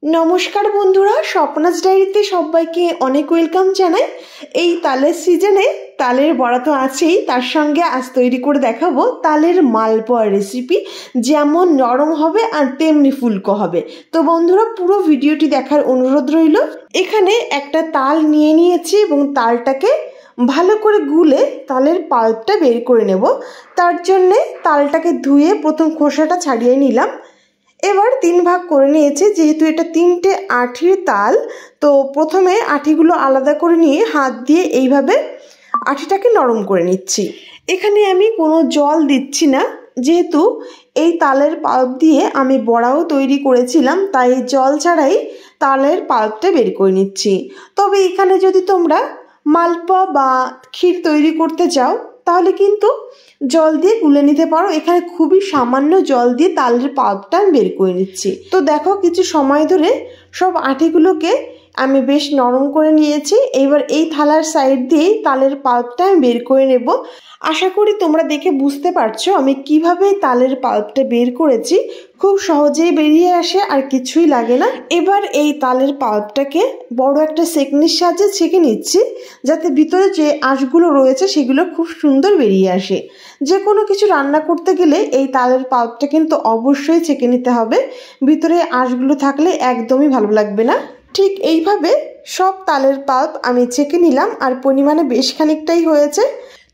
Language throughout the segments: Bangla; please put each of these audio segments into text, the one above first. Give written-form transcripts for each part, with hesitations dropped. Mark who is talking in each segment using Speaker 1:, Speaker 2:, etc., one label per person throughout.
Speaker 1: নমস্কার বন্ধুরা, স্বপ্নাজ ডায়েরিতে সবাইকে অনেক ওয়েলকাম জানাই। এই তালের সিজনে তালের বড়া তো আছেই, তার সঙ্গে আজ তৈরি করে দেখাবো তালের মালপোয়া রেসিপি। যেমন নরম হবে আর তেমনি ফুলকো হবে। তো বন্ধুরা, পুরো ভিডিওটি দেখার অনুরোধ রইল। এখানে একটা তাল নিয়ে নিয়েছি এবং তালটাকে ভালো করে গুলে তালের পাল্পটা বের করে নেব। তার জন্যে তালটাকে ধুয়ে প্রথম খোসাটা ছাড়িয়ে নিলাম। এবার 3 ভাগ করে নিয়েছি, যেহেতু এটা 3টে আঠির তাল। তো প্রথমে আঠিগুলো আলাদা করে নিয়ে হাত দিয়ে এইভাবে আঠিটাকে নরম করে নিচ্ছি। এখানে আমি কোনো জল দিচ্ছি না, যেহেতু এই তালের পাল্প দিয়ে আমি বড়াও তৈরি করেছিলাম, তাই জল ছাড়াই তালের পাল্পটা বের করে নিচ্ছি। তবে এখানে যদি তোমরা মালপোয়া বা ক্ষীর তৈরি করতে চাও তাহলে কিন্তু জল দিয়ে গুলে নিতে পারো। এখানে খুবই সামান্য জল দিয়ে তালের পাল্পটা আমি বের করে নিচ্ছি। তো দেখো, কিছু সময় ধরে সব আঠিগুলোকে আমি বেশ নরম করে নিয়েছি। এবার এই থালার সাইড দিয়েই তালের পাল্পটা আমি বের করে নেব। আশা করি তোমরা দেখে বুঝতে পারছো আমি কিভাবে তালের পাল্পটা বের করেছি। খুব সহজেই বেরিয়ে আসে আর কিছুই লাগে না। এবার এই তালের পাল্পটাকে বড় একটা সেকনির সাহায্যে ছেঁকে নিচ্ছি, যাতে ভিতরে যে আঁশগুলো রয়েছে সেগুলো খুব সুন্দর বেরিয়ে আসে। যে কোনো কিছু রান্না করতে গেলে এই তালের পাল্পটা কিন্তু অবশ্যই ছেঁকে নিতে হবে, ভিতরে আঁশগুলো থাকলে একদমই ভালো লাগবে না। ঠিক এইভাবে সব তালের পাল্প আমি ছেঁকে নিলাম, আর পরিমাণে বেশ খানিকটাই হয়েছে।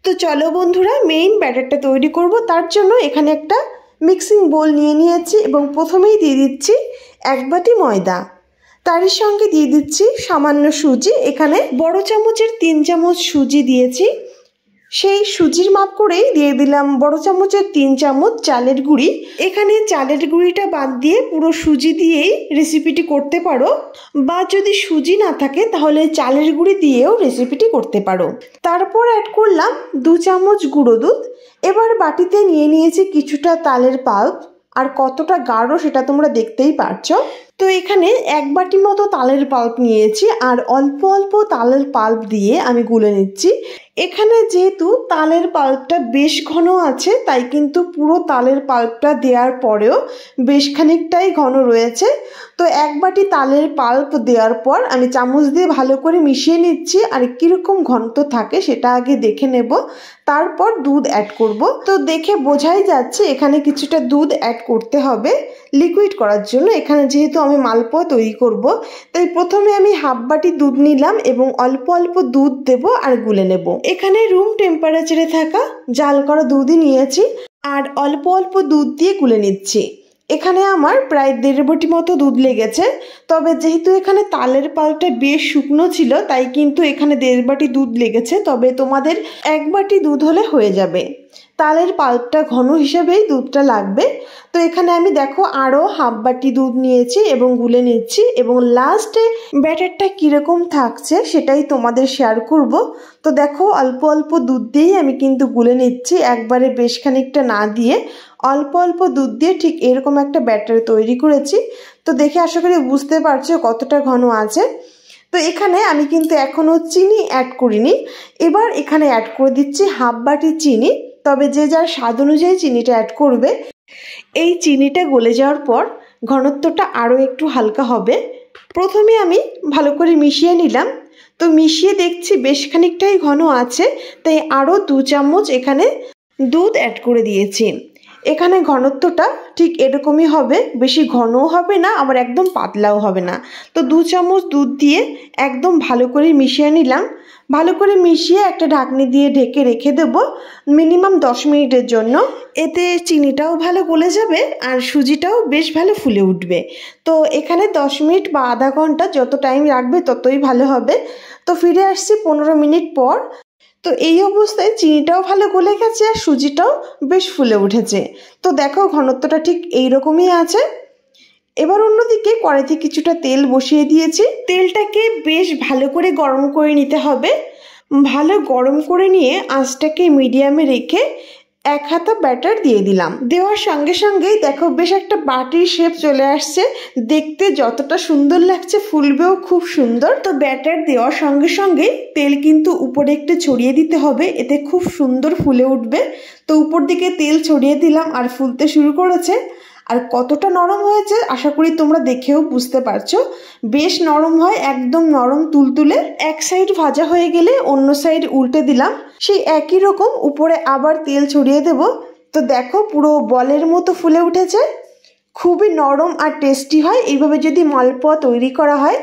Speaker 1: তো চলো বন্ধুরা, মেইন ব্যাটারটা তৈরি করব। তার জন্য এখানে একটা মিক্সিং বোল নিয়ে নিয়েছি এবং প্রথমেই দিয়ে দিচ্ছি 1 বাটি ময়দা। তারই সঙ্গে দিয়ে দিচ্ছি সামান্য সুজি। এখানে বড় চামচের 3 চামচ সুজি দিয়েছি। সেই সুজির মাপ করেই দিয়ে দিলাম বড় চামচের 3 চামচ চালের গুঁড়ি। এখানে চালের গুঁড়িটা বাদ দিয়ে পুরো সুজি দিয়েই রেসিপিটি করতে পারো, বা যদি সুজি না থাকে তাহলে চালের গুঁড়ি দিয়েও রেসিপিটি করতে পারো। তারপর অ্যাড করলাম 2 চামচ গুঁড়ো দুধ। এবার বাটিতে নিয়ে নিয়েছি কিছুটা তালের পাল্প, আর কতটা গাঢ় সেটা তোমরা দেখতেই পারছো। তো এখানে 1 বাটি মতো তালের পাল্প নিয়েছি, আর অল্প অল্প তালের পাল্প দিয়ে আমি গুলে নিচ্ছি। এখানে যেহেতু তালের পাল্পটা বেশ ঘন আছে, তাই কিন্তু পুরো তালের পাল্পটা দেওয়ার পরেও বেশ খানিকটাই ঘন রয়েছে। তো 1 বাটি তালের পাল্প দেওয়ার পর আমি চামচ দিয়ে ভালো করে মিশিয়ে নিচ্ছি, আর কিরকম ঘনত্ব থাকে সেটা আগে দেখে নেব, তারপর দুধ অ্যাড করব। তো দেখে বোঝাই যাচ্ছে এখানে কিছুটা দুধ অ্যাড করতে হবে লিকুইড করার জন্য। এখানে যেহেতু আমি মালপোয়া তৈরি করব, তাই প্রথমে আমি 1/2 বাটি দুধ নিলাম এবং অল্প অল্প দুধ দেব আর গুলে নেব। এখানে রুম টেম্পারেচারে থাকা জাল করা দুধই নিয়েছি, আর অল্প অল্প দুধ দিয়ে গুলে নিচ্ছি। এখানে আমার প্রায় 1.5 বাটি মতো দুধ লেগেছে। তবে যেহেতু এখানে তালের পাল্পটা বেশ শুকনো ছিল, তাই কিন্তু এখানে 1.5 বাটি দুধ লেগেছে। তবে তোমাদের 1 বাটি দুধ হলে হয়ে যাবে। তালের পাল্পটা ঘন হিসেবেই দুধটা লাগবে। তো এখানে আমি দেখো আরও 1/2 বাটি দুধ নিয়েছি এবং গুলে নিচ্ছি, এবং লাস্টে ব্যাটারটা কীরকম থাকছে সেটাই তোমাদের শেয়ার করব। তো দেখো, অল্প অল্প দুধ দিয়েই আমি কিন্তু গুলে নিচ্ছি, একবারে বেশ খানিকটা না দিয়ে অল্প অল্প দুধ দিয়ে ঠিক এরকম একটা ব্যাটার তৈরি করেছি। তো দেখে আশা করি বুঝতে পারছো কতটা ঘন আছে। তো এখানে আমি কিন্তু এখনও চিনি অ্যাড করিনি। এবার এখানে অ্যাড করে দিচ্ছি 1/2 বাটি চিনি। তবে যে যার স্বাদ অনুযায়ী চিনিটা অ্যাড করবে। এই চিনিটা গলে যাওয়ার পর ঘনত্বটা আরও একটু হালকা হবে। প্রথমে আমি ভালো করে মিশিয়ে নিলাম। তো মিশিয়ে দেখছি বেশ খানিকটাই ঘন আছে, তাই আরও 2 চামচ এখানে দুধ অ্যাড করে দিয়েছি। এখানে ঘনত্বটা ঠিক এরকমই হবে, বেশি ঘনও হবে না আবার একদম পাতলাও হবে না। তো 2 চামচ দুধ দিয়ে একদম ভালো করে মিশিয়ে নিলাম। ভালো করে মিশিয়ে একটা ঢাকনি দিয়ে ঢেকে রেখে দেব মিনিমাম 10 মিনিটের জন্য। এতে চিনিটাও ভালো গলে যাবে আর সুজিটাও বেশ ভালো ফুলে উঠবে। তো এখানে 10 মিনিট বা আধা ঘন্টা, যত টাইম রাখবে ততই ভালো হবে। তো ফিরে আসছি 15 মিনিট পর। তো এই অবস্থায় চিনিটাও ভালো গলে গেছে আর সুজিটাও বেশ ফুলে উঠেছে। তো দেখো, ঘনত্বটা ঠিক এইরকমই আছে। এবার অন্যদিকে কড়াইতে কিছুটা তেল বসিয়ে দিয়েছি। তেলটাকে বেশ ভালো করে গরম করে নিতে হবে। ভালো গরম করে নিয়ে আঁচটাকে মিডিয়ামে রেখে 1 হাতা ব্যাটার দিয়ে দিলাম। দেওয়ার সঙ্গে সঙ্গেই দেখো বেশ একটা বাটির শেপ চলে আসছে। দেখতে যতটা সুন্দর লাগছে, ফুলবেও খুব সুন্দর। তো ব্যাটার দেওয়ার সঙ্গে সঙ্গে তেল কিন্তু উপরে একটু ছড়িয়ে দিতে হবে, এতে খুব সুন্দর ফুলে উঠবে। তো উপর দিকে তেল ছড়িয়ে দিলাম আর ফুলতে শুরু করেছে। আর কতটা নরম হয়েছে আশা করি তোমরা দেখেও বুঝতে পারছো। বেশ নরম হয়, একদম নরম তুলতুলে। এক সাইড ভাজা হয়ে গেলে অন্য সাইড উল্টে দিলাম, সেই একই রকম উপরে আবার তেল ছড়িয়ে দেব। তো দেখো পুরো বলের মতো ফুলে উঠেছে, খুবই নরম আর টেস্টি হয় এইভাবে যদি মালপোয়া তৈরি করা হয়।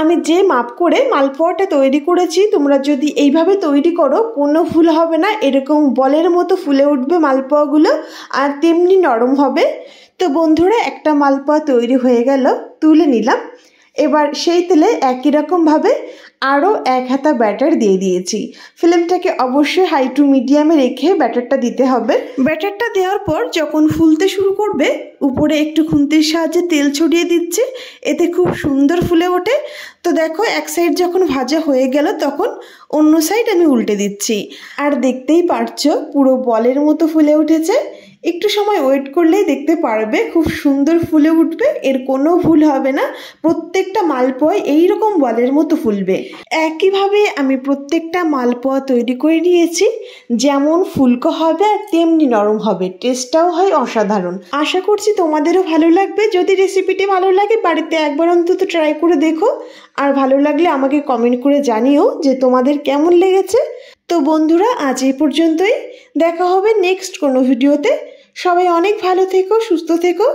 Speaker 1: আমি যে মাপ করে মালপোয়াটা তৈরি করেছি, তোমরা যদি এইভাবে তৈরি করো কোনো ভুল হবে না, এরকম বলের মতো ফুলে উঠবে মালপোয়াগুলো আর তেমনি নরম হবে। তো বন্ধুরা, একটা মালপোয়া তৈরি হয়ে গেল, তুলে নিলাম। এবার সেই তেলে একই রকমভাবে আরও 1 হাতা ব্যাটার দিয়ে দিয়েছি। ফ্লেমটাকে অবশ্যই হাই টু মিডিয়ামে রেখে ব্যাটারটা দিতে হবে। ব্যাটারটা দেওয়ার পর যখন ফুলতে শুরু করবে, উপরে একটু খুন্তির সাহায্যে তেল ছড়িয়ে দিচ্ছে, এতে খুব সুন্দর ফুলে ওঠে। তো দেখো এক সাইড যখন ভাজা হয়ে গেল তখন অন্য সাইড আমি উল্টে দিচ্ছি, আর দেখতেই পারছো পুরো বলের মতো ফুলে উঠেছে। একটু সময় ওয়েট করলেই দেখতে পারবে খুব সুন্দর ফুলে উঠবে, এর কোনো ভুল হবে না। প্রত্যেকটা মালপোয়া এইরকম বলের মতো ফুলবে। একইভাবে আমি প্রত্যেকটা মালপোয়া তৈরি করে নিয়েছি, যেমন ফুলকো হবে আর তেমনি নরম হবে, টেস্টটাও হয় অসাধারণ। আশা করছি তোমাদেরও ভালো লাগবে। যদি রেসিপিটি ভালো লাগে বাড়িতে একবার অন্তত ট্রাই করে দেখো, আর ভালো লাগলে আমাকে কমেন্ট করে জানিও যে তোমাদের কেমন লেগেছে। তো বন্ধুরা, আজ এই পর্যন্তই, দেখা হবে নেক্সট কোনো ভিডিওতে। সবাই অনেক ভালো থেকো, সুস্থ থেকো।